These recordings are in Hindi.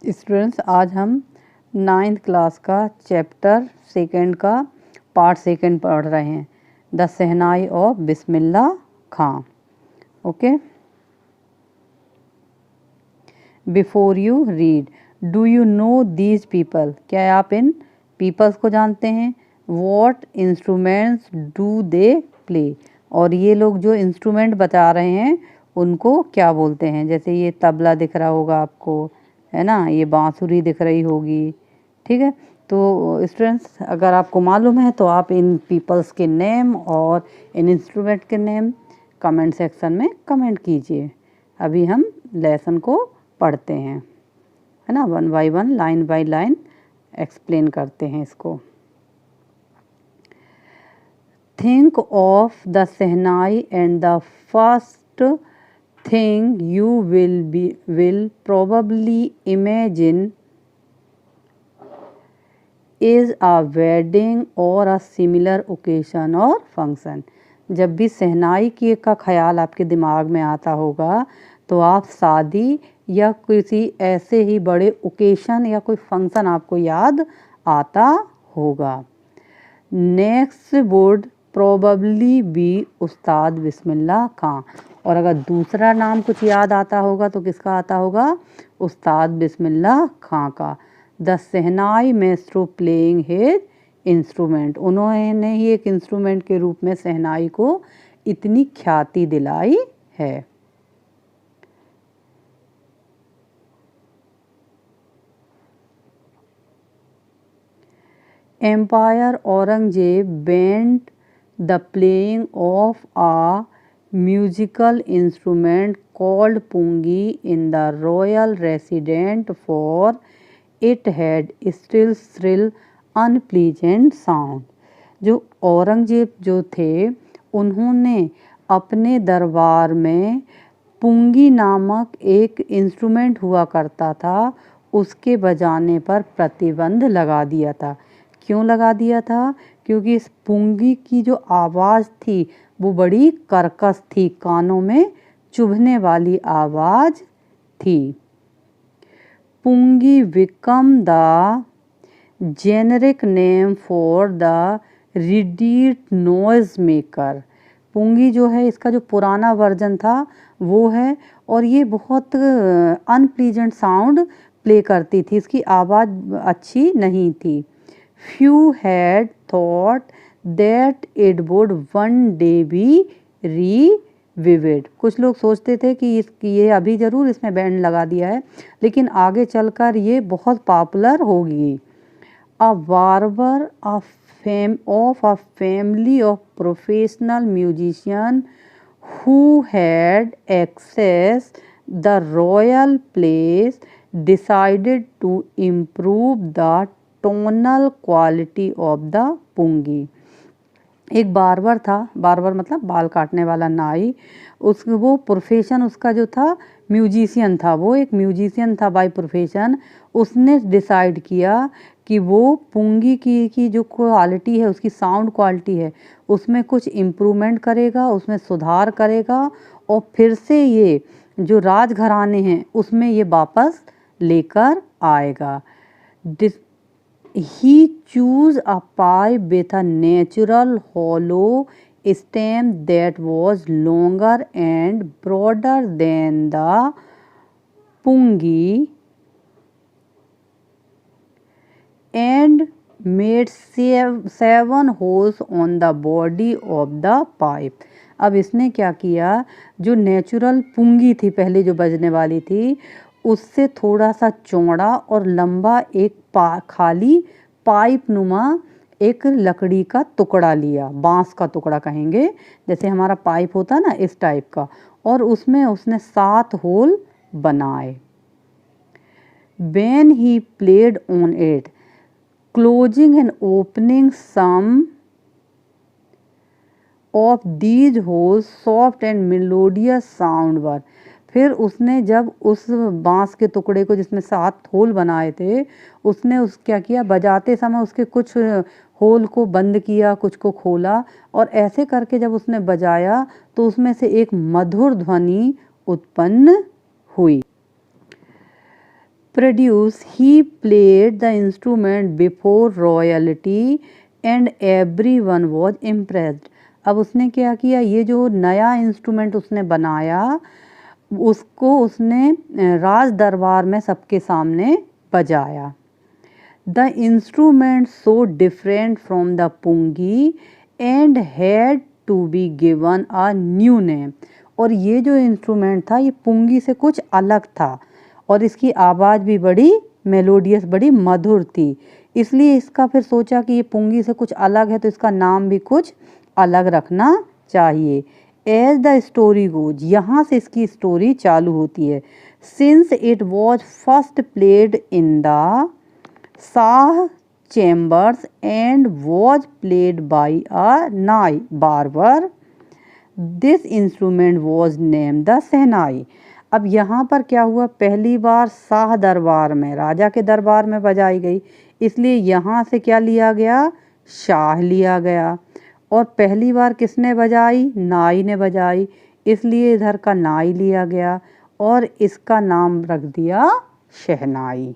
स्टूडेंट्स, आज हम 9th क्लास का चैप्टर 2 का पार्ट 2 पढ़ रहे हैं, the shehnai of Bismillah Khan. Okay, before you read, do you know these people? क्या आप इन पीपल्स को जानते हैं? What instruments do they play? और ये लोग जो इंस्ट्रूमेंट बता रहे हैं उनको क्या बोलते हैं? जैसे ये तबला दिख रहा होगा आपको, है ना, ये बांसुरी दिख रही होगी। ठीक है, तो स्टूडेंट्स अगर आपको मालूम है तो आप इन पीपल्स के नेम और इन इंस्ट्रूमेंट के नेम कमेंट सेक्शन में कमेंट कीजिए। अभी हम लेसन को पढ़ते हैं, है ना, 1 by 1 line by line explain करते हैं इसको। Think of the shehnai and the first thing you will probably imagine is a wedding or a similar occasion or function। जब भी शहनाई की का ख्याल आपके दिमाग में आता होगा तो आप शादी या किसी ऐसे ही बड़े ओकेशन या कोई फंक्शन आपको याद आता होगा। नेक्स्ट वुड प्रोबेबली बी उस्ताद बिस्मिल्लाह खां। और अगर दूसरा नाम कुछ याद आता होगा तो किसका आता होगा? उस्ताद बिस्मिल्लाह खां का। The shehnai maestro playing his instrument. उन्होंने ही एक इंस्ट्रूमेंट के रूप में शहनाई को इतनी ख्याति दिलाई है। Emperor Aurangzeb banned the playing of a musical instrument called pungi in the royal residence, for it had still shrill unpleasant sound। जो औरंगजेब जो थे उन्होंने अपने दरबार में पुंगी नामक एक इंस्ट्रूमेंट हुआ करता था, उसके बजाने पर प्रतिबंध लगा दिया था। क्यों लगा दिया था? क्योंकि इस पुंगी की जो आवाज़ थी वो बड़ी कर्कश थी, कानों में चुभने वाली आवाज़ थी। Pungi become the generic name for the reeded noise maker. पुंगी जो है इसका जो पुराना वर्जन था वो है, और ये बहुत अनप्लीजेंट साउंड प्ले करती थी, इसकी आवाज़ अच्छी नहीं थी। Few had thought that it would one day be revived। कुछ लोग सोचते थे कि ये अभी ज़रूर इसमें बैंड लगा दिया है लेकिन आगे चलकर ये बहुत पॉपुलर होगी। A barber of a family of professional musicians who had accessed the royal place decided to improve the tonal quality of the pungi. एक बार्बर था, बार्बर मतलब बाल काटने वाला नाई, वो प्रोफेशन उसका जो था म्यूजिशियन था, वो एक म्यूजिशियन था बाय प्रोफेशन। उसने डिसाइड किया कि वो पुंगी की जो क्वालिटी है, उसकी साउंड क्वालिटी है, उसमें कुछ इम्प्रूवमेंट करेगा, उसमें सुधार करेगा और फिर से ये जो राजघराने हैं उसमें ये वापस लेकर आएगा। He chose a pipe with a natural hollow stem that was longer and broader than the pungi and made 7 holes on the body of the pipe। अब इसने क्या किया, जो नेचुरल पुंगी थी पहले जो बजने वाली थी उससे थोड़ा सा चौड़ा और लंबा एक खाली पाइप नुमा एक लकड़ी का टुकड़ा लिया, बांस का टुकड़ा कहेंगे, जैसे हमारा पाइप होता ना इस टाइप का, और उसमें उसने 7 होल बनाए। When he played on it, closing and opening some of these holes soft and melodious sound were। फिर उसने जब उस बांस के टुकड़े को जिसमें 7 होल बनाए थे उसने क्या किया, बजाते समय उसके कुछ होल को बंद किया, कुछ को खोला, और ऐसे करके जब उसने बजाया तो उसमें से एक मधुर ध्वनि उत्पन्न हुई। produce, he played the instrument before royalty and everyone was impressed. अब उसने क्या किया, ये जो नया इंस्ट्रूमेंट उसने बनाया उसको उसने राज दरबार में सबके सामने बजाया. The instrument so different from the pungi and had to be given a new name. और ये जो इंस्ट्रूमेंट था ये पुंगी से कुछ अलग था और इसकी आवाज़ भी बड़ी मेलोडियस, बड़ी मधुर थी. इसलिए इसका फिर सोचा कि ये पुंगी से कुछ अलग है तो इसका नाम भी कुछ अलग रखना चाहिए. एज द स्टोरी गोज, यहाँ से इसकी स्टोरी चालू होती है. Since it was first played in the Shah chambers and was played by a nai barber, this instrument was name the shehnai. अब यहाँ पर क्या हुआ, पहली बार शाह दरबार में, राजा के दरबार में बजाई गई, इसलिए यहाँ से क्या लिया गया, शाह लिया गया. और पहली बार किसने बजाई, नाई ने बजाई, इसलिए इधर का नाई लिया गया और इसका नाम रख दिया शहनाई.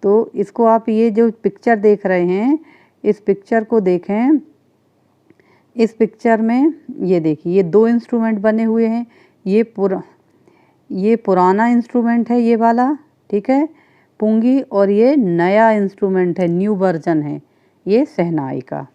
तो इसको आप ये जो पिक्चर देख रहे हैं इस पिक्चर को देखें. इस पिक्चर में ये देखिए ये दो इंस्ट्रूमेंट बने हुए हैं. ये पुराना इंस्ट्रूमेंट है ये वाला, ठीक है, पुंगी, और ये नया इंस्ट्रूमेंट है, न्यू वर्जन है ये शहनाई का.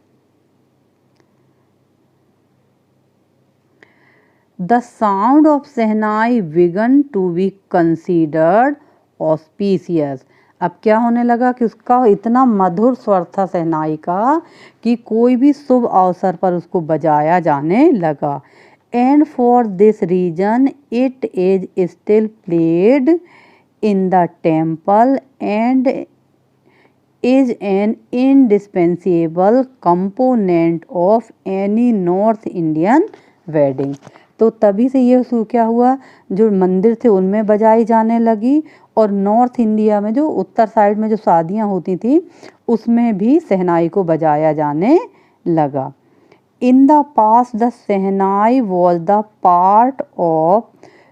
The sound of shehnai began to be considered auspicious. अब क्या होने लगा कि उसका इतना मधुर स्वर था शहनाई का कि कोई भी शुभ अवसर पर उसको बजाया जाने लगा. And for this reason it is still played in the temple and is an indispensable component of any North Indian wedding. तो तभी से ये क्या हुआ, जो मंदिर थे उनमें बजाई जाने लगी और नॉर्थ इंडिया में जो उत्तर साइड में जो शादियां होती थी उसमें भी शहनाई को बजाया जाने लगा. In the past the shehnai was the part of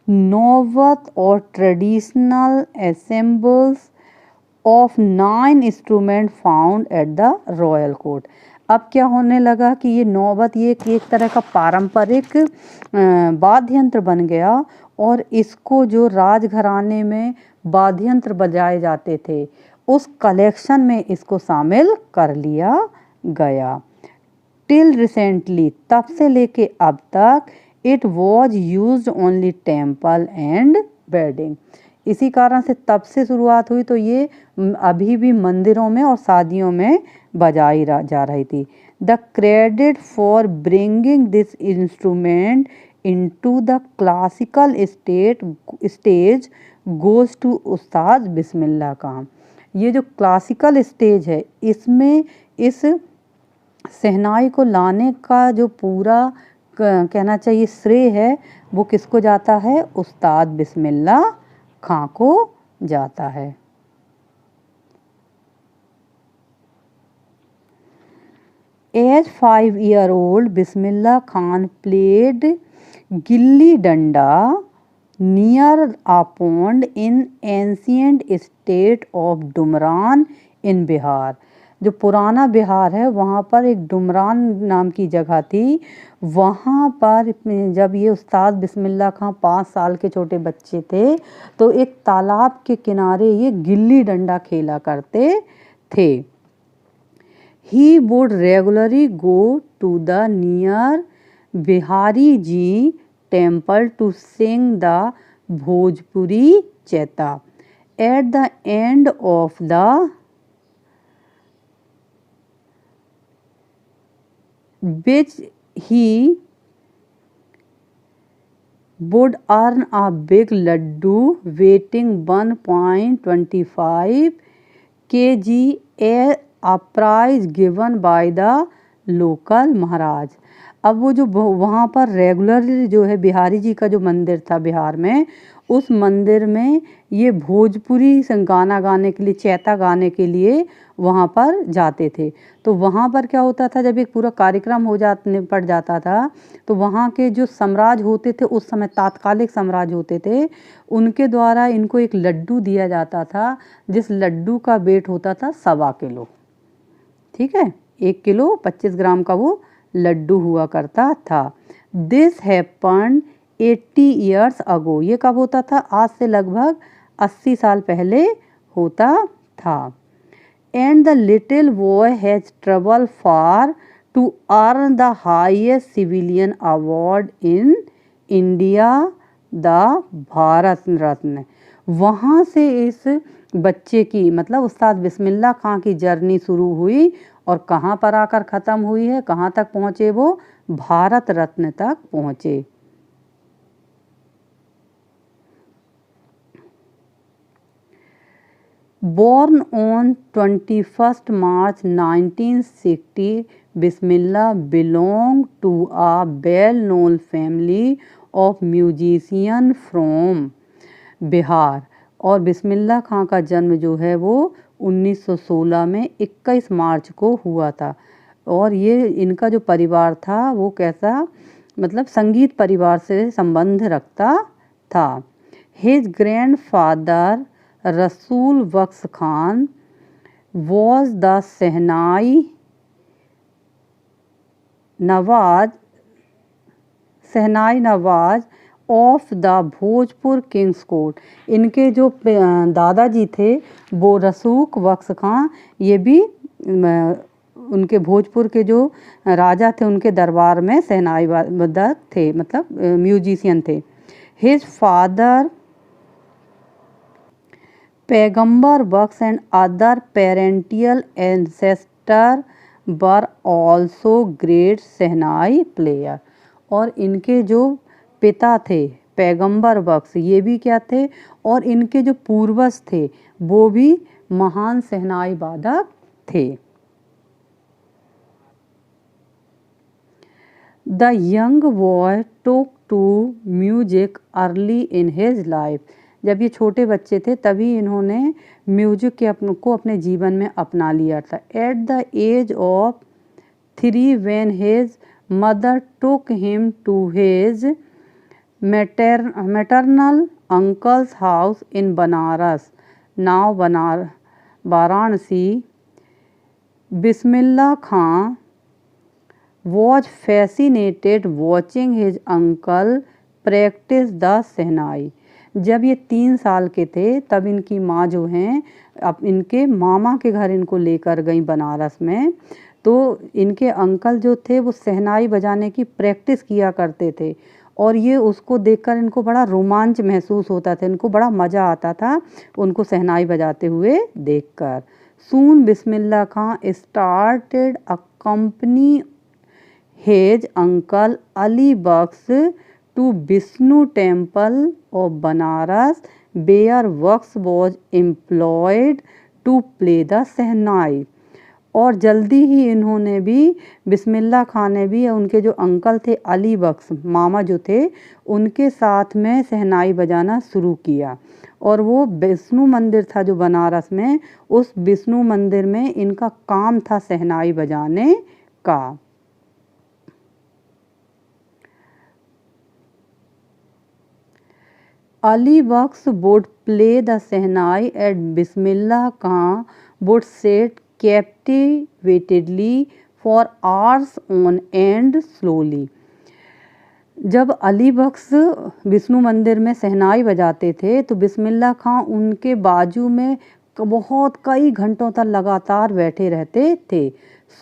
naubat और traditional ensembles of 9 instrument found at the royal court. अब क्या होने लगा कि ये नौबत ये एक तरह का पारंपरिक वाद्य यंत्र बन गया और इसको जो राजघराने में वाद्य यंत्र बजाए जाते थे उस कलेक्शन में इसको शामिल कर लिया गया. टिल रिसेंटली, तब से लेके अब तक, it was used only temple and wedding. इसी कारण से तब से शुरुआत हुई तो ये अभी भी मंदिरों में और शादियों में बजाई जा रही थी. The credit for bringing this instrument into the classical stage goes to Ustad Bismillah Khan. ये जो क्लासिकल स्टेज है इसमें इस शहनाई को लाने का जो पूरा कहना चाहिए श्रेय है वो किसको जाता है, उस्ताद बिस्मिल्लाह खां को जाता है. As 5-year-old, Bismillah Khan played gilli danda near a pond in ancient state of डुमरान in Bihar. जो पुराना बिहार है वहाँ पर एक डुमरान नाम की जगह थी. वहाँ पर जब ये उस्ताद बिस्मिल्लाह खां 5 साल के छोटे बच्चे थे तो एक तालाब के किनारे ये गिल्ली डंडा खेला करते थे. He would regularly go to the near Bihari Ji temple to sing the Bhojpuri Cheta. At the end of the which he would earn a big laddu weighing 1.25 kg a prize given by the local महाराज. अब वो जो वहाँ पर रेगुलरली जो है बिहारी जी का जो मंदिर था बिहार में उस मंदिर में ये भोजपुरी गाना गाने के लिए, चैता गाने के लिए वहाँ पर जाते थे। तो वहाँ पर क्या होता था, जब एक पूरा कार्यक्रम हो जाने पड़ जाता था तो वहाँ के जो सम्राट होते थे, उस समय तात्कालिक सम्राट होते थे, उनके द्वारा इनको एक लड्डू दिया जाता था, जिस लड्डू का वेट होता था 1.25 किलो। ठीक है, 1 किलो 25 ग्राम का वो लड्डू हुआ करता था। This happen 80 years ago. ये कब होता था? आज से लगभग 80 साल पहले होता था। And the little boy has trouble for to earn the highest civilian award in India, the Bharat Ratna. वहाँ से इस बच्चे की, मतलब उस्ताद बिस्मिल्लाह खां की जर्नी शुरू हुई और कहाँ पर आकर ख़त्म हुई है, कहाँ तक पहुँचे वो? भारत रत्न तक पहुँचे। Born on 21st March 1960, Bismillah belonged to a well-known family of musicians from Bihar. और बिस्मिल्लाह खां का जन्म जो है वो 1916 में 21 मार्च को हुआ था। और ये इनका जो परिवार था वो कैसा, मतलब संगीत परिवार से संबंध रखता था। His grandfather Rasool Bakhsh Khan was the shehnai nawaz of the Bhojpur kings court. इनके जो दादाजी थे वो रसूख बख्श खां, ये भी उनके भोजपुर के जो राजा थे उनके दरबार में शहनाई वादक थे, मतलब म्यूजिशियन थे। His father Paigambar Bakhsh and other parental ancestor were also great shehnai player. और इनके जो पिता थे पैगंबर बख्श, ये भी क्या थे, और इनके जो पूर्वज थे वो भी महान शहनाई वादक थे। The young boy took to music early in his life. जब ये छोटे बच्चे थे तभी इन्होंने म्यूजिक को अपने जीवन में अपना लिया था। At the age of 3 when his mother took him to his maternal uncle's house in Banaras, now Varanasi, Bismillah Khan was fascinated watching his uncle practice the शहनाई। जब ये 3 साल के थे तब इनकी माँ जो हैं अब इनके मामा के घर इनको लेकर गई बनारस में। तो इनके अंकल जो थे वो शहनाई बजाने की प्रैक्टिस किया करते थे और ये उसको देखकर इनको बड़ा रोमांच महसूस होता था, इनको बड़ा मज़ा आता था उनको शहनाई बजाते हुए देखकर। Soon Bismillah Khan started a company his uncle Ali Bakhsh to Vishnu temple of Banaras where Bakhsh was employed to play the shehnai. और जल्दी ही इन्होंने भी, बिस्मिल्लाह खां ने भी, उनके जो अंकल थे अली बख्श मामा जो थे उनके साथ में शहनाई बजाना शुरू किया। और वो विष्णु मंदिर था जो बनारस में, उस विष्णु मंदिर में इनका काम था शहनाई बजाने का। Ali Bakhsh would play the shehnai at Bismillah Khan would sit captivatedly for hours on end slowly। जब अली बख्श विष्णु मंदिर में शहनाई बजाते थे तो बिस्मिल्लाह खां उनके बाजू में बहुत कई घंटों तक लगातार बैठे रहते थे।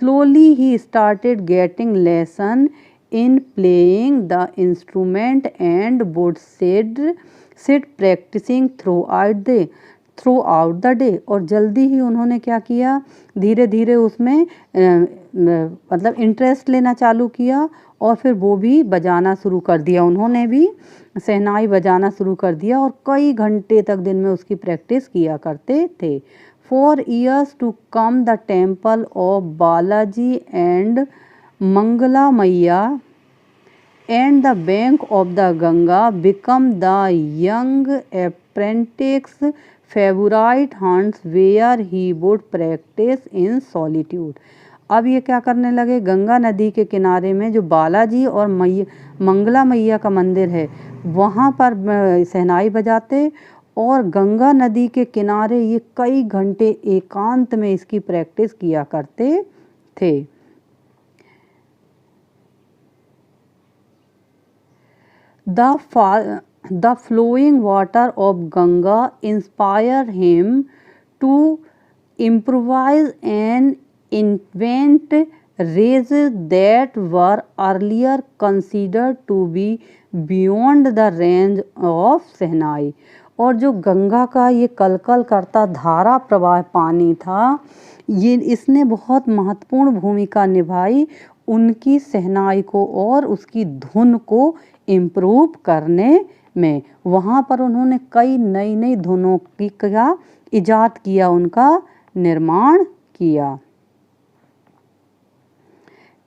Slowly he started getting lesson in playing the instrument and would sit practising throughout the day. और जल्दी ही उन्होंने क्या किया, धीरे धीरे उसमें मतलब इंटरेस्ट लेना चालू किया और फिर वो भी बजाना शुरू कर दिया, उन्होंने भी शहनाई बजाना शुरू कर दिया और कई घंटे तक दिन में उसकी प्रैक्टिस किया करते थे। For years to come the temple of Balaji and Mangla Maiya and the bank of the Ganga become the young apprentice's favorite haunts where he would practice in solitude। अब ये क्या करने लगे, गंगा नदी के किनारे में जो बालाजी और मंगला मैया का मंदिर है वहाँ पर शहनाई बजाते और गंगा नदी के किनारे ये कई घंटे एकांत में इसकी प्रैक्टिस किया करते थे। The flowing water of Ganga inspired him to improvise and invent races that were earlier considered to be beyond the range of शहनाई। और जो गंगा का ये कलकल करता धारा प्रवाह पानी था, ये इसने बहुत महत्वपूर्ण भूमिका निभाई उनकी शहनाई को और उसकी धुन को इम्प्रूव करने में। वहाँ पर उन्होंने कई नई नई धुनों की का इजाद किया, उनका निर्माण किया।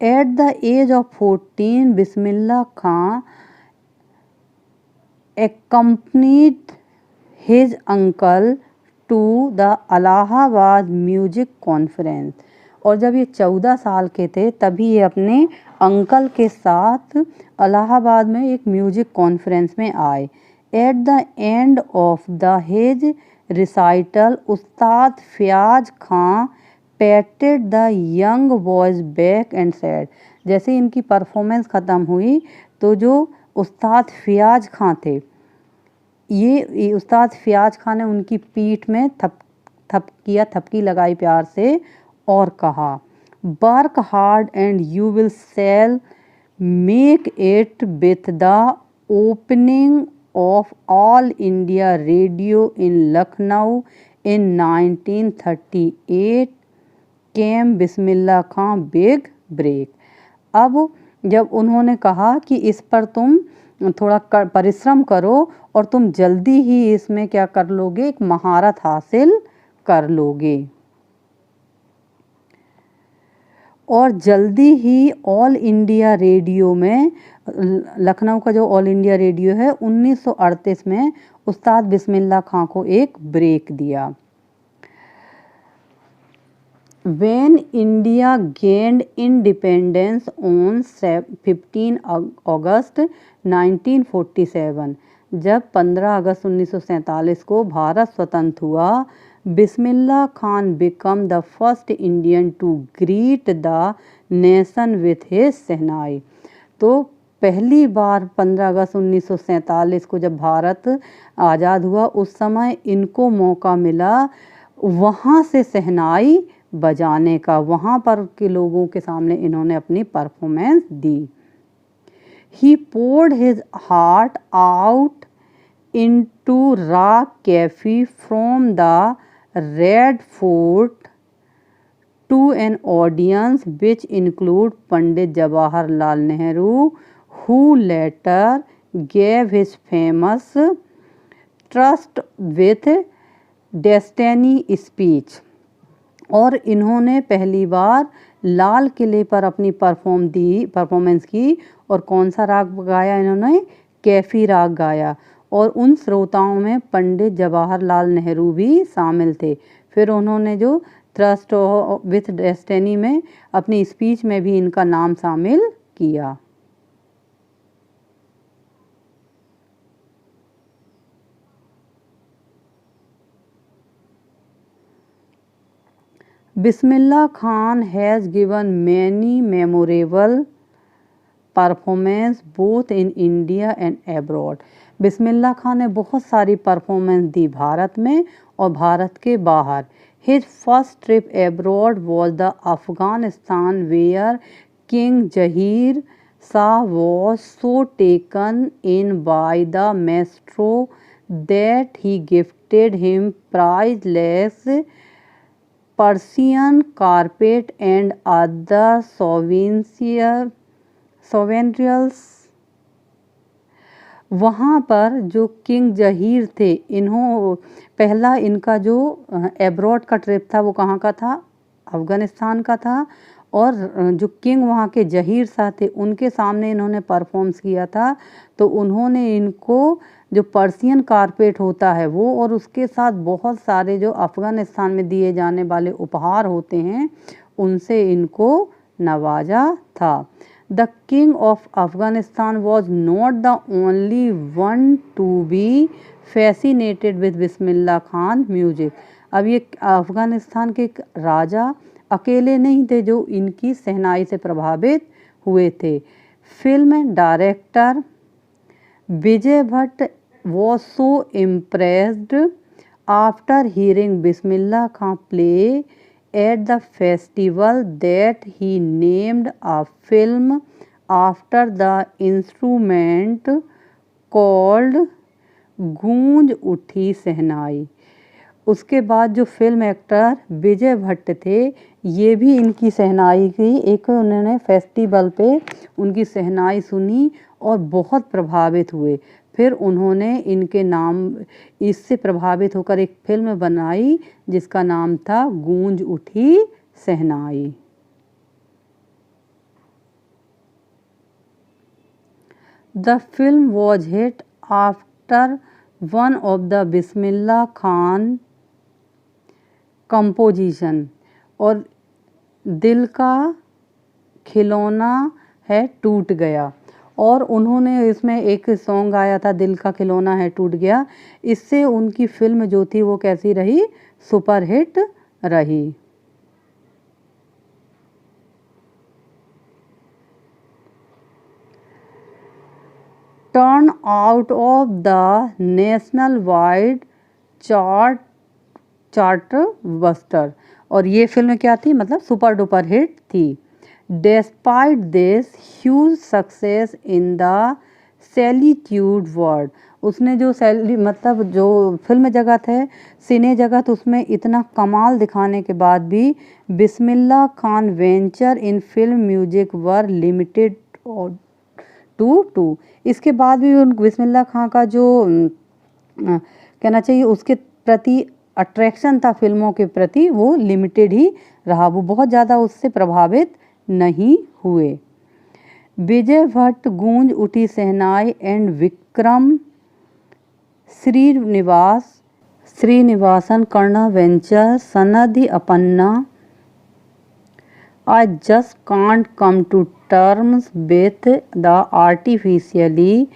At the age of 14, Bismillah Khan accompanied his uncle to the Allahabad Music Conference। और जब ये 14 साल के थे तभी ये अपने अंकल के साथ इलाहाबाद में एक म्यूजिक कॉन्फ्रेंस में आए। At the end of the his recital Ustad Fayaz Khan patted the young boys back and said. जैसे इनकी परफॉर्मेंस ख़त्म हुई तो जो उस्ताद फयाज खां थे, ये उस्ताद फयाज खां ने उनकी पीठ में थपकी लगाई प्यार से और कहा, work hard and you will sail make it with the opening of All India Radio in Lucknow in 1938 came Bismillah Khan big break. अब जब उन्होंने कहा कि इस पर तुम थोड़ा परिश्रम करो और तुम जल्दी ही इसमें क्या कर लोगे, एक महारत हासिल कर लोगे। और जल्दी ही ऑल इंडिया रेडियो में, लखनऊ का जो ऑल इंडिया रेडियो है 1938 में उस्ताद बिस्मिल्लाह खां को एक ब्रेक दिया। When India gained independence on 15 अगस्त 1947, जब 15 अगस्त 1947 को भारत स्वतंत्र हुआ, Bismillah Khan become the first Indian to greet the nation with his shehnai. तो पहली बार 15 अगस्त 1947 को जब भारत आज़ाद हुआ उस समय इनको मौका मिला वहाँ से शहनाई बजाने का, वहाँ पर के लोगों के सामने इन्होंने अपनी performance the. He poured his heart out into rock cafe from the Red Fort to an audience which include Pandit Jawaharlal Nehru, who later gave his famous Trust with Destiny speech। और इन्होंने पहली बार लाल किले पर अपनी परफॉर्मेंस की और कौन सा राग गाया इन्होंने, कैफी राग गाया। और उन श्रोताओं में पंडित जवाहरलाल नेहरू भी शामिल थे। फिर उन्होंने जो ट्रस्ट विथ डेस्टिनी में अपनी स्पीच में भी इनका नाम शामिल किया। Bismillah Khan has given many memorable performances both in India and abroad। Bismillah Khan ने बहुत सारी परफॉर्मेंस दी भारत में और भारत के बाहर। His first trip abroad was the Afghanistan where King Jahir Shah was so taken in by the maestro that he gifted him priceless Persian carpet and other souvenirs। वहाँ पर जो किंग जहीर थे, पहला इनका जो एब्रॉड का ट्रिप था वो कहाँ का था, अफ़गानिस्तान का था। और जो किंग वहाँ के जहीर शाह थे उनके सामने इन्होंने परफॉर्म्स किया था। तो उन्होंने इनको जो पर्शियन कारपेट होता है वो और उसके साथ बहुत सारे जो अफ़गानिस्तान में दिए जाने वाले उपहार होते हैं उनसे इनको नवाजा था। The king of Afghanistan was not the only one to be fascinated with Bismillah Khan music. अब ये अफ़गानिस्तान के एक राजा अकेले नहीं थे जो इनकी शहनाई से प्रभावित हुए थे। Film director Vijay Bhatt was so impressed after hearing Bismillah Khan play at the festival that he named a film after the instrument called गूंज उठी शहनाई। उसके बाद जो फिल्म एक्टर विजय भट्ट थे ये भी इनकी शहनाई की एक उन्होंने फेस्टिवल पे उनकी शहनाई सुनी और बहुत प्रभावित हुए। फिर उन्होंने इनके नाम इससे प्रभावित होकर एक फिल्म बनाई जिसका नाम था Goonj Uthi Shehnai. The film was hit after one of the Bismillah Khan composition और दिल का खिलौना है टूट गया और उन्होंने इसमें एक सॉन्ग गाया था दिल का खिलौना है टूट गया। इससे उनकी फिल्म जो थी वो कैसी रही, सुपरहिट रही। Turn out of the national wide chart buster और ये फिल्म क्या थी, मतलब सुपर डुपर हिट थी। Despite this huge success in the celluloid world, उसने जो मतलब जो फिल्म जगत है, सिने जगत, उसमें इतना कमाल दिखाने के बाद भी Bismillah Khan venture in film music were limited to. इसके बाद भी उन बिस्मिल्लाह खान का जो कहना चाहिए उसके प्रति अट्रैक्शन था फिल्मों के प्रति वो लिमिटेड ही रहा, वो बहुत ज़्यादा उससे प्रभावित नहीं हुए। विजय भट्ट गूंज उठी शहनाई and Vikram Srinivasan Karna venture सनदी अपन्ना I just can't come to terms with the artificially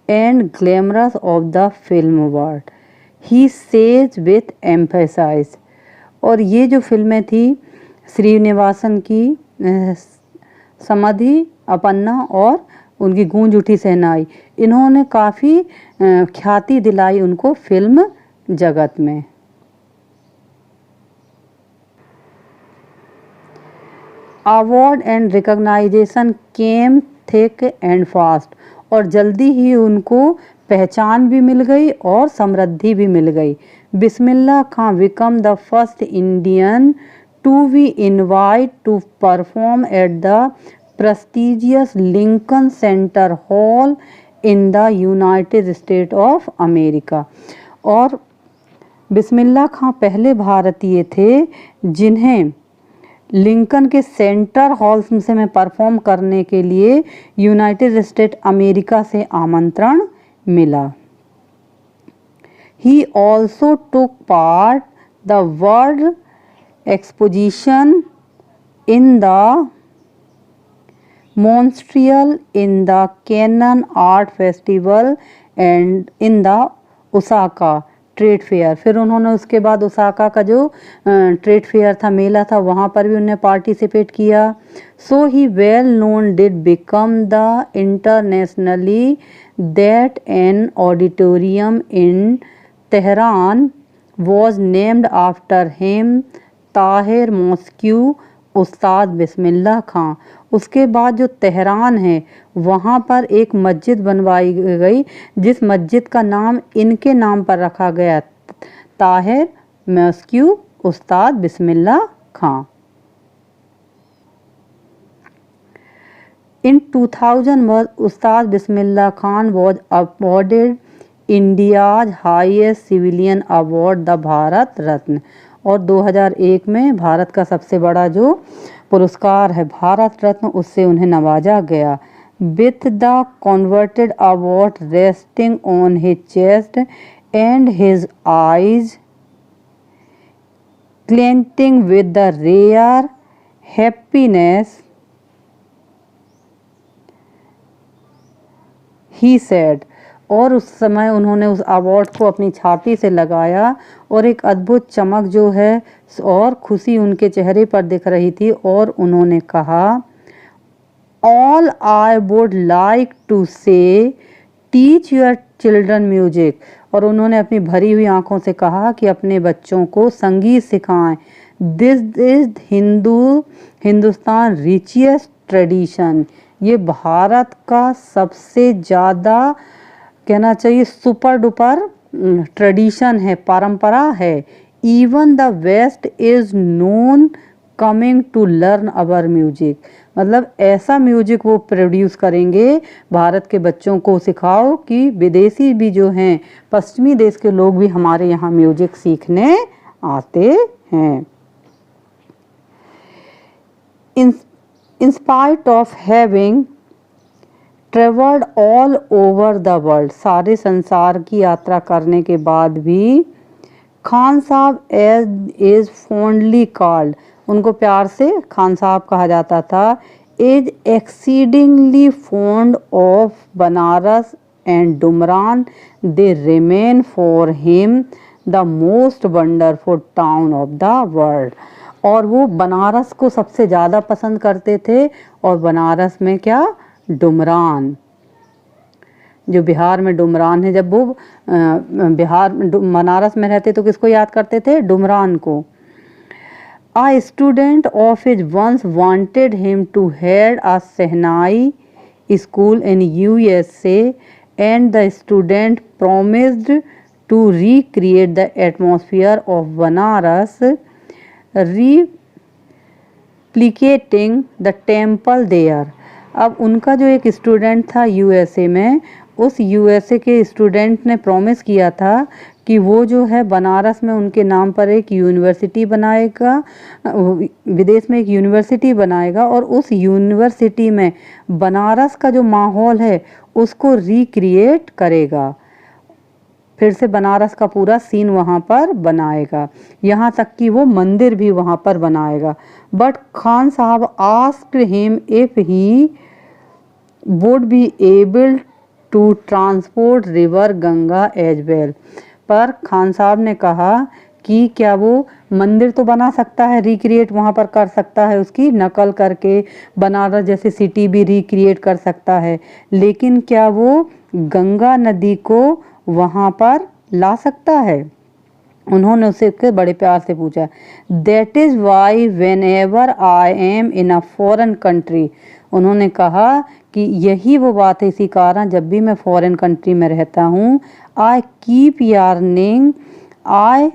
and glamorous of the film world, he says with emphasis। और ये जो फिल्में थी श्रीनिवासन की समाधि अपन्ना और उनकी गूंज उठी शहनाई, इन्होंने काफ़ी ख्याति दिलाई उनको फिल्म जगत में। Award and recognition came thick and fast, और जल्दी ही उनको पहचान भी मिल गई और समृद्धि भी मिल गई। Bismillah Khan become the first Indian to be invite to perform at the prestigious Lincoln centre hall in the United State of America. और बिस्मिल्लाह खान पहले भारतीय थे जिन्हें लिंकन के सेंटर हॉल से में परफॉर्म करने के लिए यूनाइटेड स्टेट अमेरिका से आमंत्रण मिला। He also took part the world exposition in the Montreal in the Cannes art festival and in the Osaka trade fair. फिर उन्होंने उसके बाद ओसाका का जो ट्रेड फेयर था, मेला था, वहाँ पर भी उन्होंने पार्टिसिपेट किया। So he well known did become the internationally that an auditorium in Tehran was named after him, ताहिर मॉस्क्यू उस्ताद बिस्मिल्लाह खान। उसके बाद जो तेहरान है वहाँ पर एक मस्जिद बनवाई गई जिस मस्जिद का नाम इनके नाम पर रखा गया, ताहिर मॉस्क्यू Ustad Bismillah Khan. In 2000 Ustad Bismillah Khan was awarded India's highest civilian award the Bharat Ratna, और 2001 में भारत का सबसे बड़ा जो पुरस्कार है, भारत रत्न, उससे उन्हें नवाजा गया। With the converted award resting on his chest and his eyes glinting with the rare happiness, he said. और उस समय उन्होंने उस अवार्ड को अपनी छाती से लगाया और एक अद्भुत चमक जो है और खुशी उनके चेहरे पर दिख रही थी, और उन्होंने कहा, all I would like to say teach your children music. और उन्होंने अपनी भरी हुई आंखों से कहा कि अपने बच्चों को संगीत सिखाएं। This is Hindustan richest tradition, ये भारत का सबसे ज़्यादा कहना चाहिए सुपर डुपर ट्रेडिशन है, परंपरा है। Even the west is known coming to learn our music, मतलब ऐसा म्यूजिक वो प्रोड्यूस करेंगे, भारत के बच्चों को सिखाओ कि विदेशी भी जो हैं, पश्चिमी देश के लोग भी हमारे यहाँ म्यूजिक सीखने आते हैं। In spite of having traveled all over the world, सारे संसार की यात्रा करने के बाद भी, खान साहब is fondly called, उनको प्यार से खान साहब कहा जाता था, is exceedingly fond of Banaras and डुमरान, they remain for him the most wonderful town of the world। और वो बनारस को सबसे ज़्यादा पसंद करते थे, और बनारस में क्या, डुमरान, जो बिहार में डुमरान है, जब वो बनारस में रहते तो किसको याद करते थे, डुमरान को। A student of his once wanted him to head a Sehnai school in USA, and the student promised to recreate the atmosphere of Banaras, replicating the temple there। अब उनका जो एक स्टूडेंट था यूएसए में, उस यूएसए के स्टूडेंट ने प्रॉमिस किया था कि वो जो है बनारस में उनके नाम पर एक यूनिवर्सिटी बनाएगा, विदेश में एक यूनिवर्सिटी बनाएगा, और उस यूनिवर्सिटी में बनारस का जो माहौल है उसको रिक्रिएट करेगा, फिर से बनारस का पूरा सीन वहाँ पर बनाएगा, यहाँ तक कि वो मंदिर भी वहाँ पर बनाएगा। But Khan Sahab asked him if he would be able to transport river Ganga as well. पर खान साहब ने कहा कि क्या वो मंदिर तो बना सकता है, रिक्रिएट वहाँ पर कर सकता है, उसकी नकल करके बनारस जैसे सिटी भी रिक्रिएट कर सकता है, लेकिन क्या वो गंगा नदी को वहाँ पर ला सकता है। उन्होंने उससे बड़े प्यार से पूछा, that is why when ever I am in a foreign country. उन्होंने कहा कि यही वो बात है, इसी कारण जब भी मैं फॉरेन कंट्री में रहता हूँ, आई कीप यार्निंग आई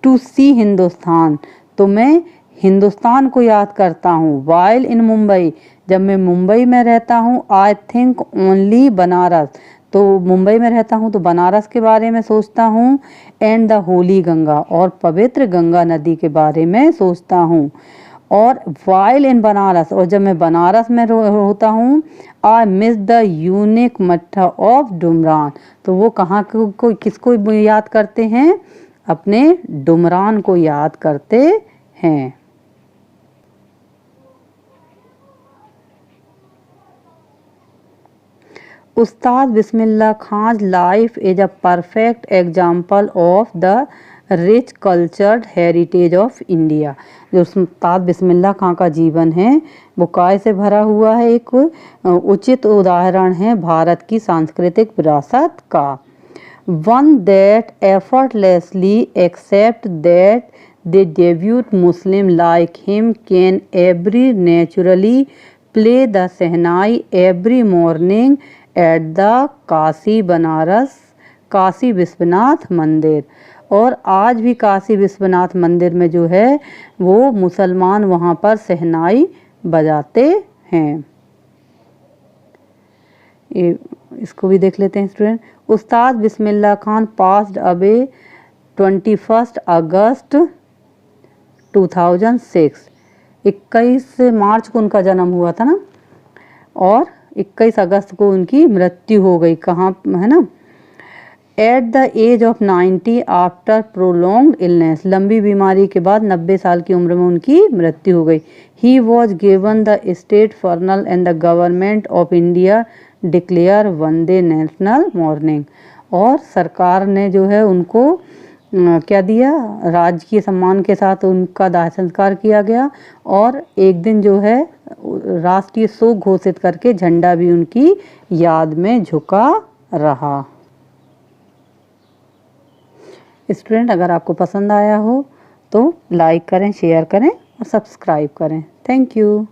टू सी हिंदुस्तान, तो मैं हिंदुस्तान को याद करता हूँ। वाइल इन मुंबई, जब मैं मुंबई में रहता हूँ, आई थिंक ओनली बनारस, तो मुंबई में रहता हूँ तो बनारस के बारे में सोचता हूँ, एंड द होली गंगा, और पवित्र गंगा नदी के बारे में सोचता हूँ। और वाइल इन बनारस, और जब मैं बनारस में होता हूँ, आई मिस द यूनिक मट्ठा ऑफ डुमरान, तो वो कहाँ को किसको याद करते हैं, अपने डुमरान को याद करते हैं। Ustad Bismillah Khan life is a perfect example of the rich cultured heritage of India. जो उस्ताद बिस्मिल्लाह खान का जीवन है वो काय से भरा हुआ है, एक उचित उदाहरण है भारत की सांस्कृतिक विरासत का। One that effortlessly accept that the डेब्यूट Muslim like him can every naturally play the shehnai every morning at the Kashi Banaras Kashi Vishwanath मंदिर। और आज भी काशी विश्वनाथ मंदिर में जो है वो मुसलमान वहाँ पर सहनाई बजाते हैं। इसको भी देख लेते हैं स्टूडेंट। उस्ताद बिस्मिल्लाह खान पास्ड अवे 21 अगस्त 2006। 21 मार्च को उनका जन्म हुआ था ना, और 21 अगस्त को उनकी मृत्यु हो गई। कहाँ है ना, at the age of 90 after prolonged illness, लंबी बीमारी के बाद 90 साल की उम्र में उनकी मृत्यु हो गई। He was given the state funeral and the government of India declare one day national mourning, और सरकार ने जो है उनको क्या दिया, राजकीय सम्मान के साथ उनका दाह संस्कार किया गया, और एक दिन जो है राष्ट्रीय शोक घोषित करके झंडा भी उनकी याद में झुका रहा। स्टूडेंट, अगर आपको पसंद आया हो तो लाइक करें, शेयर करें और सब्सक्राइब करें। Thank you.